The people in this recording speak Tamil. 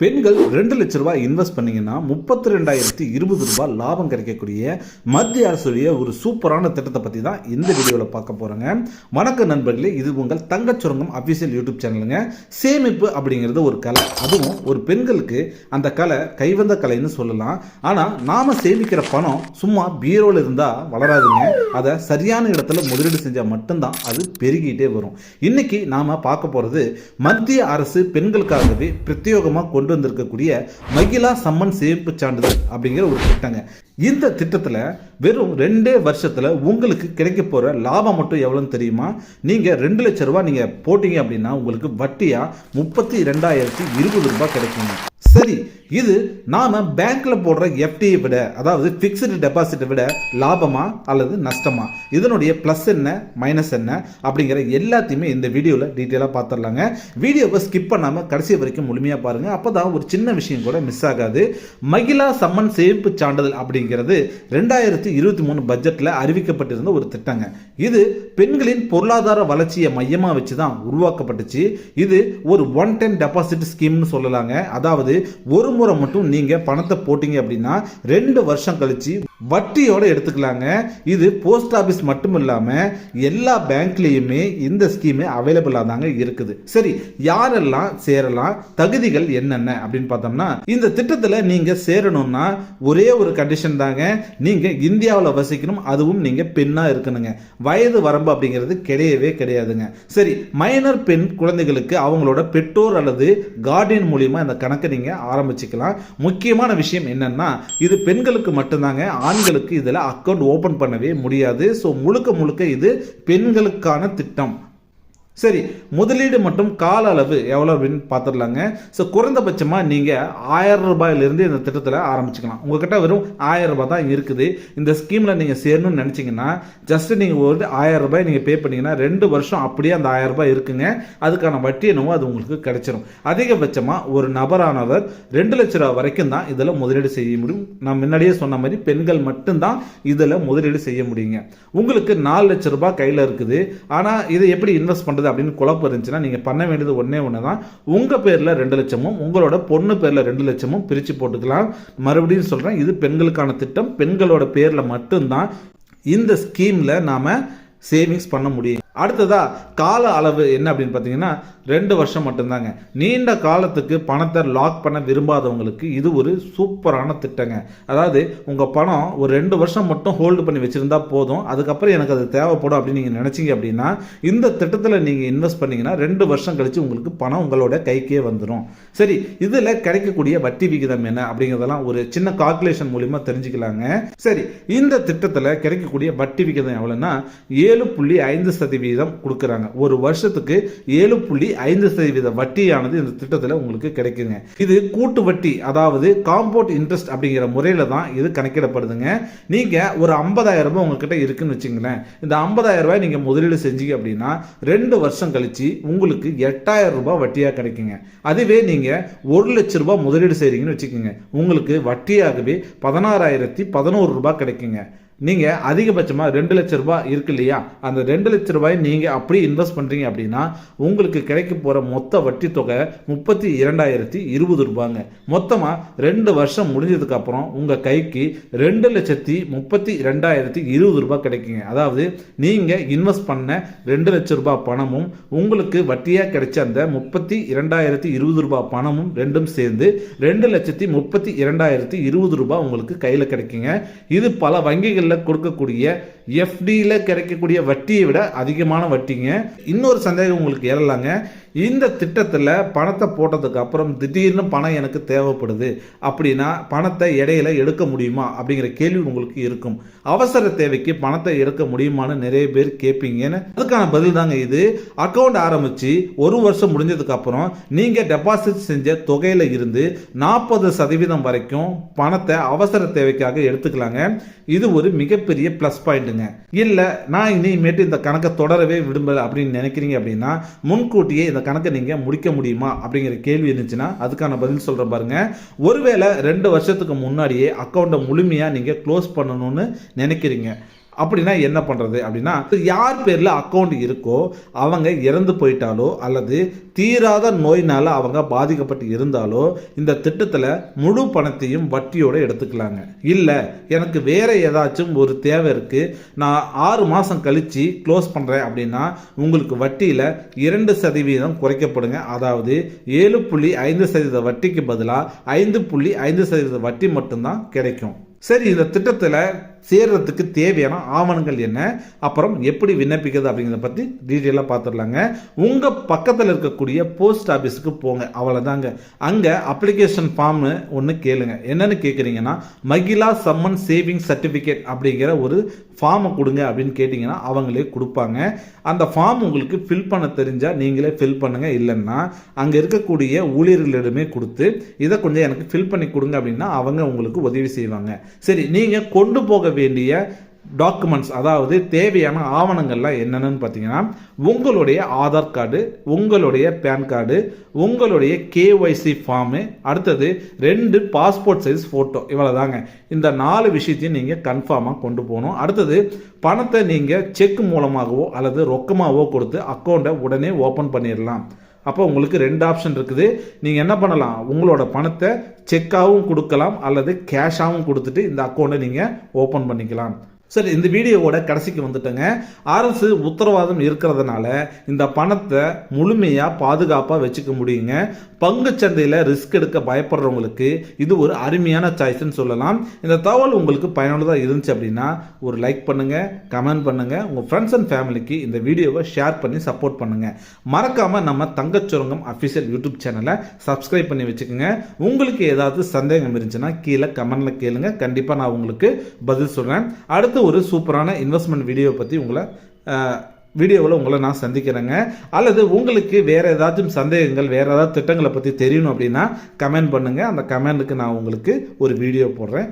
பெண்கள் 2 லட்ச ரூபாய் இன்வெஸ்ட் பண்ணீங்கன்னா 32,020 ரூபாய் லாபம் கிடைக்கக்கூடிய மத்திய அரசுடைய ஒரு சூப்பரான திட்டத்தை பற்றி தான் இந்த வீடியோவில் பார்க்க போகிறோங்க. வணக்கம் நண்பர்களே, இது உங்கள் தங்கச்சுரங்கம் அஃபிஷியல் யூடியூப் சேனலுங்க. சேமிப்பு அப்படிங்கிறது ஒரு கலை, அதுவும் ஒரு பெண்களுக்கு அந்த கலை கைவந்த கலைன்னு சொல்லலாம். ஆனால் நாம் சேமிக்கிற பணம் சும்மா பீரோவில் இருந்தால் வளராதுங்க. அதை சரியான இடத்துல முதலீடு செஞ்சால் மட்டும்தான் அது பெருகிட்டே வரும். இன்னைக்கு நாம் பார்க்க போகிறது மத்திய அரசு பெண்களுக்காகவே பிரத்யேகமாக கொண்டு வந்திருக்கக்கூடிய மகிழா சம்மன் சேமிப்பு சான்றிதழ் அப்படிங்கிற ஒரு திட்டங்க. இந்த திட்டத்தில் வெறும் 2 வருஷத்துல உங்களுக்கு கிடைக்க போற லாபம் மட்டும் எவ்வளவுன்னு தெரியுமா? நீங்க 2 லட்ச ரூபாய் நீங்க போட்டீங்க அப்படின்னா உங்களுக்கு வட்டியா 32,020 ரூபாய் கிடைக்குங்க. சரி, இது நாம பேங்க்ல போடுற எஃப்டியை விட, அதாவது பிக்ஸ்டு டெபாசிட்டை விட லாபமா அல்லது நஷ்டமா, இதனுடைய பிளஸ் என்ன மைனஸ் என்ன அப்படிங்கிற எல்லாத்தையுமே இந்த வீடியோவில் டீட்டெயிலாக பார்த்துடலாங்க. வீடியோவை ஸ்கிப் பண்ணாமல் கடைசி வரைக்கும் முழுமையாக பாருங்க. அப்போதான் ஒரு சின்ன விஷயம் கூட மிஸ் ஆகாது. மகிழா சம்மன் சேமிப்பு சான்றிதழ் அப்படிங்கிறது 2023 பட்ஜெட்டில் அறிவிக்கப்பட்டிருந்த ஒரு திட்டங்க. இது பெண்களின் பொருளாதார வளர்ச்சியை மையமாக வச்சு தான் உருவாக்கப்பட்டுச்சு. இது ஒரு ஒன் டைம் டெபாசிட் ஸ்கீம்னு சொல்லலாங்க. அதாவது ஒரு முறை மட்டும் நீங்க பணத்தை போட்டீங்க அப்படின்னா 2 வருஷம் கழிச்சு வட்டியோட எடுத்துக்கலாங்க. இது போஸ்ட் ஆபீஸ் மட்டும் இல்லாம எல்லா பேங்க்லயுமே இந்த ஸ்கீம் அவைலபிளா தாங்க இருக்குது. சரி, யாரெல்லாம் சேரலாம், தகுதிகள் என்னென்ன அப்படின்னு பார்த்தோம்னா, இந்த திட்டத்தில் நீங்க சேரணும்னா ஒரே ஒரு கண்டிஷன் தாங்க, நீங்க இந்தியாவில் வசிக்கணும், அதுவும் நீங்க பெண்ணா இருக்கணுங்க. வயது வரம்பு அப்படிங்கிறது கிடையவே கிடையாதுங்க. சரி, மைனர் பெண் குழந்தைகளுக்கு அவங்களோட பெற்றோர் அல்லது கார்டியன் மூலியமா இந்த கணக்கை நீங்க ஆரம்பிச்சுக்கலாம். முக்கியமான விஷயம் என்னன்னா, இது பெண்களுக்கு மட்டும்தாங்க, ஆண்களுக்கு இதில் அக்கௌண்ட் ஓபன் பண்ணவே முடியாது. ஸோ முழுக்க இது பெண்களுக்கான திட்டம். சரி, முதலீடு மற்றும் கால அளவு எவ்வளோ அப்படின்னு பார்த்துடலாங்க. ஸோ குறைந்தபட்சமாக நீங்கள் 1000 ரூபாயிலிருந்து இந்த திட்டத்தில் ஆரம்பிச்சுக்கலாம். உங்ககிட்ட வெறும் 1000 ரூபாய் தான் இருக்குது. இந்த ஸ்கீமில் நீங்கள் சேரணும்னு நினச்சிங்கன்னா ஜஸ்ட் நீங்கள் ஒரு 1000 ரூபாய் நீங்கள் பே பண்ணிங்கன்னா 2 வருஷம் அப்படியே அந்த 1000 ரூபாய் இருக்குங்க. அதுக்கான வட்டி என்னவோ அது உங்களுக்கு கிடைச்சிடும். அதிகபட்சமாக ஒரு நபரானவர் 2 லட்ச ரூபா வரைக்கும் தான் இதில் முதலீடு செய்ய முடியும். நான் முன்னாடியே சொன்ன மாதிரி பெண்கள் மட்டும்தான் இதில் முதலீடு செய்ய முடியுங்க. உங்களுக்கு 4 லட்ச ரூபாய் கையில் இருக்குது. ஆனால் இதை எப்படி இன்வெஸ்ட் பண்ணுறது அப்படின்னு குழப்பம் இருந்துச்சுன்னா நீங்க பண்ண வேண்டியது ஒண்ணே தான், உங்க பேர்ல 2 லட்சமும் உங்களோட பொண்ணு பேர்ல 2 லட்சமும் பிரிச்சு போட்டுக்கலாம். மறுபடியும் சொல்றேன், இது பெண்களுக்கான திட்டம். பெண்களோட பேர்ல மட்டும்தான் இந்த ஸ்கீம்ல நாம சேவிங்ஸ் பண்ண முடியும். அடுத்ததா கால அளவு என்ன அப்படின்னு பார்த்தீங்கன்னா 2 வருஷம் மட்டும்தாங்க. நீண்ட காலத்துக்கு பணத்தை லாக் பண்ண விரும்பாதவங்களுக்கு இது ஒரு சூப்பரான திட்டங்க. அதாவது உங்க பணம் ஒரு 2 வருஷம் மட்டும் ஹோல்டு பண்ணி வச்சிருந்தா போதும், அதுக்கப்புறம் எனக்கு அது தேவைப்படும் அப்படின்னு நீங்க நினைச்சீங்க அப்படின்னா இந்த திட்டத்தில் நீங்க இன்வெஸ்ட் பண்ணீங்கன்னா 2 வருஷம் கழிச்சு உங்களுக்கு பணம் உங்களோட கைக்கே வந்துடும். சரி, இதுல கிடைக்கக்கூடிய வட்டி விகிதம் என்ன அப்படிங்கிறதெல்லாம் ஒரு சின்ன கால்குலேஷன் மூலியமா தெரிஞ்சுக்கலாங்க. சரி, இந்த திட்டத்தில் கிடைக்கக்கூடிய வட்டி விகிதம் எவ்வளவுன்னா 7.5% கொடுக்கறாங்க. ஒரு வருஷத்துக்கு 7.5% வட்டியானது இந்த திட்டத்தில் உங்களுக்கு கிடைக்குங்க. இது கூட்டு வட்டி, அதாவது காம்பவுண்ட் இன்ட்ரெஸ்ட் அப்படிங்கிற முறையில தான் இது கணக்கிடப்படுதுங்க. நீங்க ஒரு 50,000 ரூபாய் உங்ககிட்ட இருக்குன்னு வச்சுங்களேன். இந்த 50,000 ரூபாய் நீங்க முதலீடு செஞ்சீங்க அப்படின்னா 2 வருஷம் கழிச்சு உங்களுக்கு 8,000 ரூபாய் வட்டியா கிடைக்குங்க. அதுவே நீங்க 1 லட்ச ரூபாய் முதலீடு செய்றீங்கன்னு வச்சுக்கோங்க, உங்களுக்கு வட்டியாகவே 16,011 ரூபாய் கிடைக்குங்க. நீங்க அதிகபட்சமா 2 லட்ச ரூபாய் இருக்கு இல்லையா, அந்த 2 லட்ச ரூபாய் நீங்க அப்படியே இன்வெஸ்ட் பண்றீங்க அப்படின்னா உங்களுக்கு கிடைக்க போற மொத்த வட்டி தொகை 32,020 ரூபாங்க. மொத்தமா 2 வருஷம் முடிஞ்சதுக்கு அப்புறம் உங்க கைக்கு 2,32,020 ரூபாய் கிடைக்குங்க. அதாவது நீங்க இன்வெஸ்ட் பண்ண 2 லட்ச ரூபாய் பணமும் உங்களுக்கு வட்டியா கிடைச்ச அந்த 32,020 ரூபாய் பணமும் ரெண்டும் சேர்ந்து 2,32,020 ரூபாய் உங்களுக்கு கையில கிடைக்குங்க. இது பல வங்கிகள் கொடுக்கக்கூடிய எஃப்டில கிடைக்கக்கூடிய வட்டியை விட அதிகமான வட்டிங்க. இன்னொரு சந்தேகம் உங்களுக்கு எழலாங்க, இந்த திட்டத்தில் பணத்தை போட்டதுக்கு அப்புறம் திடீர்னு பணம் எனக்கு தேவைப்படுது அப்படின்னா பணத்தை இடையில எடுக்க முடியுமா அப்படிங்கிற கேள்வி உங்களுக்கு இருக்கும். அவசர தேவைக்கு பணத்தை எடுக்க முடியுமான்னு நிறைய பேர் கேட்பீங்கன்னு அதுக்கான பதில் தாங்க இது. அக்கௌண்ட் ஆரம்பிச்சு 1 வருஷம் முடிஞ்சதுக்கு அப்புறம் நீங்க டெபாசிட் செஞ்ச தொகையில இருந்து 40% வரைக்கும் பணத்தை அவசர தேவைக்காக எடுத்துக்கலாங்க. இது ஒரு மிகப்பெரிய பிளஸ் பாயிண்ட்டுங்க. இல்ல நான் இனிமேட்டு இந்த கணக்கை தொடரவே விரும்பல அப்படின்னு நினைக்கிறீங்க அப்படின்னா முன்கூட்டியே இந்த கணக்கை நீங்க முடிக்க முடியுமா அப்படிங்கிற கேள்வி இருந்துச்சுன்னா அதுக்கான பதில் சொல்ற பாருங்க. ஒருவேளை 2 வருஷத்துக்கு முன்னாடியே அக்கௌண்ட்டை முழுமையா நீங்க க்ளோஸ் பண்ணணும்னு நினைக்கிறீங்க, அப்படின்னா என்ன பண்ணுறது அப்படின்னா, யார் பேரில் அக்கௌண்ட் இருக்கோ அவங்க இறந்து போயிட்டாலோ அல்லது தீராத நோயினால் அவங்க பாதிக்கப்பட்டு இருந்தாலோ இந்த திட்டத்தில் முழு பணத்தையும் வட்டியோடு எடுத்துக்கலாங்க. இல்லை எனக்கு வேற ஏதாச்சும் ஒரு தேவை இருக்குது, நான் 6 மாதம் கழித்து க்ளோஸ் பண்ணுறேன் அப்படின்னா உங்களுக்கு வட்டியில் 2% குறைக்கப்படுங்க. அதாவது 7.5% வட்டிக்கு பதிலாக 5.5% வட்டி மட்டும்தான் கிடைக்கும். சரி, இந்த திட்டத்தில் சேர்றதுக்கு தேவையான ஆவணங்கள் என்ன, அப்புறம் எப்படி விண்ணப்பிக்கிறது அப்படிங்கிறத பற்றி டீட்டெயிலாக பார்த்துடலாங்க. உங்கள் பக்கத்தில் இருக்கக்கூடிய போஸ்ட் ஆஃபீஸுக்கு போங்க, அவ்வளோதாங்க. அங்கே அப்ளிகேஷன் ஃபார்ம் ஒன்று கேளுங்க. என்னென்னு கேட்குறீங்கன்னா, மகிழா சம்மன் சேவிங் சர்டிஃபிகேட் அப்படிங்கிற ஒரு ஃபார்மை கொடுங்க அப்படின்னு கேட்டிங்கன்னா அவங்களே கொடுப்பாங்க. அந்த ஃபார்ம் உங்களுக்கு ஃபில் பண்ண தெரிஞ்சால் நீங்களே ஃபில் பண்ணுங்கள். இல்லைன்னா அங்கே இருக்கக்கூடிய ஊழியர்களிடமே கொடுத்து இதை கொஞ்சம் எனக்கு ஃபில் பண்ணி கொடுங்க அப்படின்னா அவங்க உங்களுக்கு உதவி செய்வாங்க. சரி, நீங்கள் கொண்டு போக வேண்டிய டாக்குமெண்ட்ஸ், அதாவது தேவையான ஆவணங்கள்லாம் என்னென்னு பார்த்தீங்கன்னா, உங்களுடைய ஆதார் கார்டு, உங்களுடைய பேன் கார்டு, உங்களுடைய கேஒய்சி ஃபார்மு, அடுத்தது 2 பாஸ்போர்ட் சைஸ் ஃபோட்டோ, இவ்வளோதாங்க. இந்த 4 விஷயத்தையும் நீங்கள் கன்ஃபார்மாக கொண்டு போகணும். அடுத்தது பணத்தை நீங்கள் செக் மூலமாகவோ அல்லது ரொக்கமாகவோ கொடுத்து அக்கௌண்ட்டை உடனே ஓப்பன் பண்ணிடலாம். அப்போ உங்களுக்கு 2 ஆப்ஷன் இருக்குது. நீங்கள் என்ன பண்ணலாம், உங்களோட பணத்தை செக்காகவும் கொடுக்கலாம் அல்லது கேஷாகவும் கொடுத்துட்டு இந்த அக்கௌண்ட்டை நீங்கள் ஓப்பன் பண்ணிக்கலாம். சரி, இந்த வீடியோவோட கடைசிக்கு வந்துட்டேங்க. அரசு உத்தரவாதம் இருக்கிறதுனால இந்த பணத்தை முழுமையாக பாதுகாப்பாக வச்சுக்க முடியுங்க. பங்குச்சந்தையில் ரிஸ்க் எடுக்க பயப்படுறவங்களுக்கு இது ஒரு அருமையான சாய்ஸ்ன்னு சொல்லலாம். இந்த தகவல் உங்களுக்கு பயனுள்ளதாக இருந்துச்சு அப்படின்னா ஒரு லைக் பண்ணுங்கள், கமெண்ட் பண்ணுங்கள், உங்கள் ஃப்ரெண்ட்ஸ் அண்ட் ஃபேமிலிக்கு இந்த வீடியோவை ஷேர் பண்ணி சப்போர்ட் பண்ணுங்கள். மறக்காமல் நம்ம தங்கச்சுரங்கம் அஃபிஷியல் யூடியூப் சேனலை சப்ஸ்கிரைப் பண்ணி வச்சுக்கோங்க. உங்களுக்கு ஏதாவது சந்தேகம் இருந்துச்சுன்னா கீழே கமெண்டில் கேளுங்க, கண்டிப்பாக நான் உங்களுக்கு பதில் சொல்கிறேன். அடுத்து ஒரு சூப்பரான இன்வெஸ்ட்மெண்ட் வீடியோ பற்றி வீடியோவில் உங்களை நான் சந்திக்கிறேங்க. அல்லது உங்களுக்கு வேறு ஏதாச்சும் சந்தேகங்கள், வேறு ஏதாவது திட்டங்களை பற்றி தெரியணும் அப்படின்னா கமெண்ட் பண்ணுங்கள். அந்த கமெண்ட்டுக்கு நான் உங்களுக்கு ஒரு வீடியோ போடுறேன்.